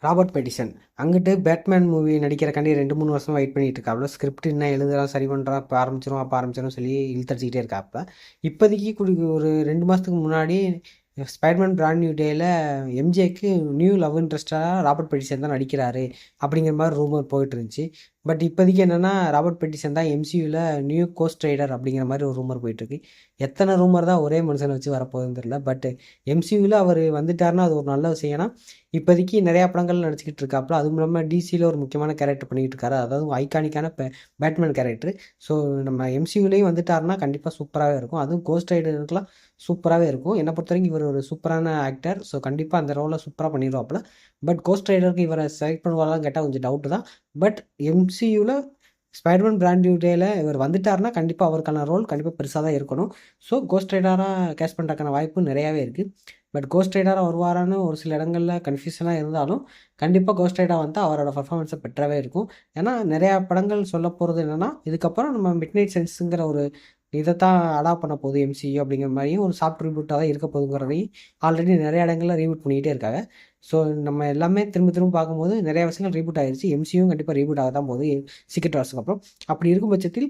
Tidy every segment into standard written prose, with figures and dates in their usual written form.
Robert petition அங்கிட்டு Batman movie நடிக்கிறக்காண்டி 2-3 வருஷம் wait பண்ணிட்டு இருக்காப்புல. ஸ்கிரிப்ட் என்ன எழுதுறான், சரி பண்ணுறான், இப்போ ஆரம்பிச்சிடும் சொல்லி இழுத்தடிச்சிக்கிட்டே இருக்காப்புல. இப்போதைக்கு ஒரு 2 மாதத்துக்கு முன்னாடி ஸ்பைடர்மேன் பிராண்ட் நியூ டேயில் எம்ஜேக்கு நியூ லவ் இன்ட்ரெஸ்டாக ராபர்ட் பெட்டிசன் தான் நடிக்கிறாரு அப்படிங்கிற மாதிரி ரூமர் போயிட்டு இருந்துச்சு. பட் இப்போதைக்கு என்னென்னா ராபர்ட் பெட்டிசன் தான் எம்சியூவில் நியூ கோஸ்ட் ரைடர் அப்படிங்கிற மாதிரி ஒரு ரூமர் போயிட்டுருக்கு. எத்தனை ரூமர் தான் ஒரே மனுஷனை வச்சு வரப்போகுதுன்னு தெரியல. பட் எம்சியூவில் அவர் வந்துட்டாருன்னா அது ஒரு நல்ல விஷயம். ஏன்னா இப்போதைக்கு நிறையா படங்கள் நடிச்சிக்கிட்டு இருக்காப்புல. அதுவும் இல்லாமல் டிசியில் ஒரு முக்கியமான கேரக்டர் பண்ணிக்கிட்டு இருக்காரு, அதாவது ஐகானிக்கான பேட்மேன் கேரக்டர். ஸோ நம்ம எம்சியூலேயும் வந்துட்டாருன்னா கண்டிப்பாக சூப்பராகவே இருக்கும். அதுவும் கோஸ்ட் ரைடருக்குலாம் சூப்பராகவே இருக்கும். என்னை பொறுத்த வரைக்கும் இவர் ஒரு சூப்பரான ஆக்டர். ஸோ கண்டிப்பாக அந்த ரோலை சூப்பராக பண்ணிடுவாப்புல. பட் கோஸ்ட் ரைடருக்கு இவரை செலக்ட் பண்ணுவாங்களான்னு கேட்டால் கொஞ்சம் டவுட்டு தான். பட் எம்சியூவில் ஸ்பைடர்மேன் பிராண்ட் நியூ டேயில் இவர் வந்துட்டாருன்னா கண்டிப்பாக அவருக்கான ரோல் கண்டிப்பாக பெருசாக தான் இருக்கணும். ஸோ கோஸ்ட் ரைடராக கேஷ் பண்ணுறதுக்கான வாய்ப்பு நிறையாவே இருக்குது. பட் கோஸ்ட் ரைடராக வருவாரான்னு ஒரு சில இடங்களில் கன்ஃபியூஷனாக இருந்தாலும் கண்டிப்பாக கோஸ்ட் ரைடராக வந்தால் அவரோட பர்ஃபார்மன்ஸை பெட்டராகவே இருக்கும். ஏன்னா நிறையா படங்கள் சொல்ல போகிறது என்னென்னா, இதுக்கப்புறம் நம்ம மிட் நைட் சென்ஸுங்கிற ஒரு இதை தான் அடாப்ட் பண்ண போகுது எம்சியூ அப்படிங்கிற மாதிரியும் ஒரு சாஃப்ட் ரீபூட்டாக தான் இருக்க போகுதுங்கிறதையும் ஆல்ரெடி நிறைய இடங்களில் ரீபூட் பண்ணிக்கிட்டே இருக்காங்க. ஸோ நம்ம எல்லாமே திரும்ப திரும்ப பார்க்கும்போது நிறைய விஷயங்கள் ரீபூட் ஆகிடுச்சு. எம்சியும் கண்டிப்பாக ரீபூட் ஆக தான் போகுது சீக்ரெட் வார்ஸுக்கு அப்புறம். அப்படி இருக்கும் பட்சத்தில்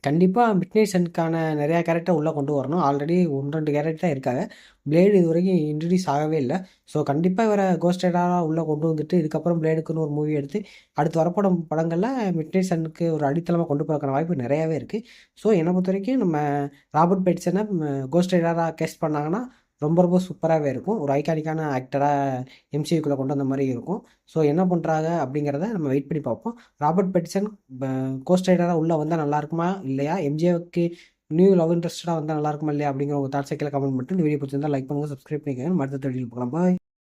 கண்டிப்பாக மிட் நைட் சன்க்கான நிறையா கேரக்டர் உள்ளே கொண்டு வரணும். ஆல்ரெடி 1-2 கேரக்டர் தான் இருக்காங்க. பிளேடு இது வரைக்கும் இன்ட்ரடியூஸ் ஆகவே இல்லை. ஸோ கண்டிப்பாக இவரை கோஸ்ட் ரைடராக உள்ளே கொண்டு வந்துட்டு இதுக்கப்புறம் பிளேடுக்குன்னு ஒரு மூவி எடுத்து அடுத்து வரப்படும் படங்களில் மிட் நைட் சன்னுக்கு ஒரு அடித்தளமாக கொண்டு போகிறக்கான வாய்ப்பு நிறையாவே இருக்குது. ஸோ என்னை பொறுத்த வரைக்கும் நம்ம ராபர்ட் பெட்டிசனை கோஸ்ட் ரைடராக கேஸ்ட் பண்ணாங்கன்னா ரொம்ப ரொம்ப சூப்பராகவே இருக்கும். ஒரு ஐகானிக்கான ஆக்டராக எம்சியூக்குள்ளே கொண்டு வந்த மாதிரி இருக்கும். ஸோ என்ன பண்ணுறாங்க அப்படிங்கிறத நம்ம வெயிட் பண்ணி பார்ப்போம். ராபர்ட் பெட்டிசன் கோஸ்ட் ரைடராக உள்ளே வந்தால் நல்லா இருக்குமா இல்லையா, எம்ஜேவுக்கு நியூ லவ் இன்ட்ரெஸ்டாக வந்தால் நல்லா இருக்குமா இல்லையா அப்படிங்கிற உங்கள் தாட்ஸை கீழே கமெண்ட் பண்ணிட்டு இந்த வீடியோ பிடிச்சிருந்தா லைக் பண்ணுங்கள், சப்ஸ்கிரைப் பண்ணிக்கோங்க. அடுத்த வீடியோ பார்க்கலாம். பாய்.